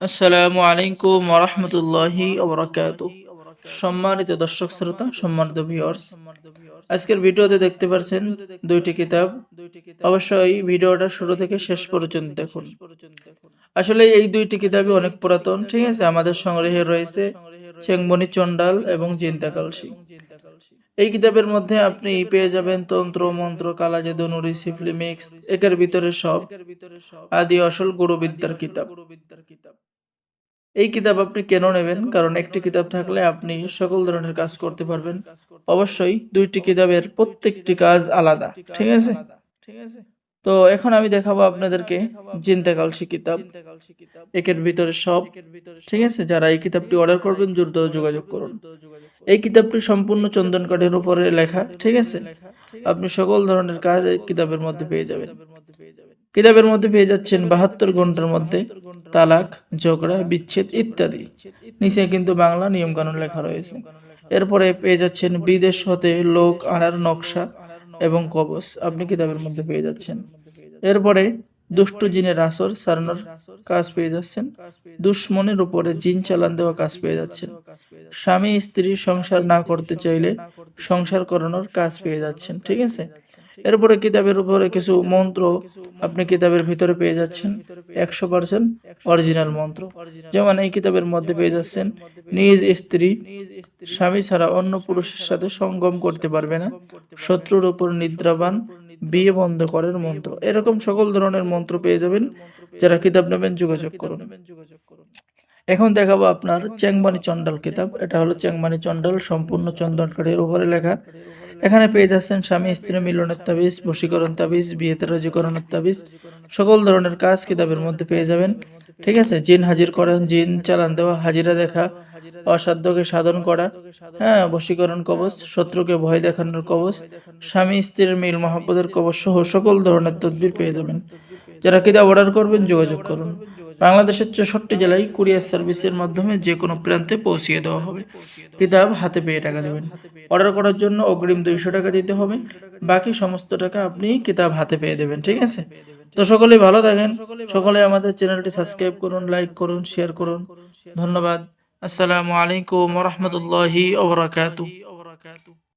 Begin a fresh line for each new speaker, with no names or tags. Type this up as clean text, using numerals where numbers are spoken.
আসসালামু আলাইকুম ওয়া রাহমাতুল্লাহি ওয়া বারাকাতুহু। সম্মানিত দর্শক শ্রোতা, সম্মানিত ভিউয়ার্স, আজকের ভিডিওতে দেখতে পাচ্ছেন দুইটি কিতাব। অবশ্যই ভিডিওটা শুরু থেকে শেষ পর্যন্ত দেখুন। আসলে এই দুইটি কিতাবই অনেক পুরাতন, ঠিক আছে? আমাদের সংগ্রহে রয়েছে চেংমনি চন্ডাল এবং জিনতা কালসি। এই কিতাবের মধ্যে আপনি পেয়ে যাবেন তন্ত্র মন্ত্র, কালা জাদু, নুরি, সিফলি মিক্স, একের ভিতরে সব, আদি আসল গুরুবিদ্যার কিতাব। এই কিতাব আপনি কেন নেবেন? কারণ একটি কিতাব থাকলে আপনি সকল ধরনের কাজ করতে পারবেন। অবশ্যই দুইটি কিতাবের প্রত্যেকটি কাজ আলাদা, ঠিক আছে? তো এখন আমি দেখাবো আপনাদেরকে জিনতে কালসি কিতাব, একের ভিতরে সব, ঠিক আছে? যারা এই কিতাবটি অর্ডার করবেন দ্রুত যোগাযোগ করুন। এই কিতাবটি সম্পূর্ণ চন্দন কাঠের উপরে লেখা, ঠিক আছে? আপনি সকল ধরনের কাজ এই কিতাবের মধ্যে পেয়ে যাবেন। কিতাবের মধ্যে পেয়ে যাচ্ছেন ৭২ ঘন্টার মধ্যে তালাক, ঝগড়া, বিচ্ছেদ ইত্যাদি। নিচে কিন্তু বাংলা নিয়মকানুন লেখা রয়েছে। এরপরে পেয়ে যাচ্ছেন বিদেশ হতে লোক আনার নকশা এবং কবচ, আপনি কিতাবের মধ্যে পেয়ে যাচ্ছেন। এরপরে দুষ্টু জিনের আসর সারানোর কাজ পেয়ে যাচ্ছেন। দুশ্মনের উপরে জিন চালান দেওয়া কাজ পেয়ে যাচ্ছেন। স্বামী স্ত্রী সংসার না করতে চাইলে সংসার করানোর কাজ পেয়ে যাচ্ছেন, ঠিক আছে? এরপরে কিতাবের উপরে কিছু মন্ত্র আপনি কিতাবের ভিতরে পেয়ে যাচ্ছেন, 100% অরিজিনাল মন্ত্র। যেমন এই কিতাবের মধ্যে পেয়ে যাচ্ছেন নিজ স্ত্রী স্বামী ছাড়া অন্য পুরুষের সাথে সঙ্গম করতে পারবে না, শত্রুর উপর নিদ্রাবান, বিয়ে বন্ধ করার মন্ত্র। এরকম সকল ধরনের মন্ত্র পেয়ে যাবেন। যারা কিতাব নেবেন যোগাযোগ করুন। এখন দেখাবো আপনার চেংমানি চন্ডাল কিতাব। এটা হলো চেংমানি চন্ডাল, সম্পূর্ণ চন্দন কাঠের উপরে লেখা। এখানে পেয়ে যাচ্ছেন স্বামী স্ত্রী মিলনের তাবিজ, বশীকরণ তাবিজ, বিয়েতে রাজিকরণের তাবিজ, সকল ধরনের কাজ কিতাবের মধ্যে পেয়ে যাবেন, ঠিক আছে? জিন হাজির করা, জিন চালান দেওয়া, হাজিরা দেখা, অসাধ্যকে সাধন করা, হ্যাঁ, বশীকরণ কবচ, শত্রুকে ভয় দেখানোর কবচ, স্বামী স্ত্রীর মিল মহব্বতের কবচ সহ সকল ধরনের তদবির পেয়ে যাবেন। যারা কিতাব অর্ডার করবেন যোগাযোগ করুন। বাংলাদেশের ৬৪ জেলায় কুরিয়ার সার্ভিসের মাধ্যমে যে কোনো প্রান্তে পৌঁছিয়ে দেওয়া হবে। কিতাব হাতে পেয়ে টাকা দেবেন। অর্ডার করার জন্য অগ্রিম ২০০ টাকা দিতে হবে, বাকি সমস্ত টাকা আপনি কিতাব হাতে পেয়ে দেবেন, ঠিক আছে? তো সকলেই ভালো থাকেন, সকলে আমাদের চ্যানেলটি সাবস্ক্রাইব করুন, লাইক করুন, শেয়ার করুন। ধন্যবাদ। আসসালামু আলাইকুম ওয়া রাহমাতুল্লাহি ওয়া বারাকাতুহু।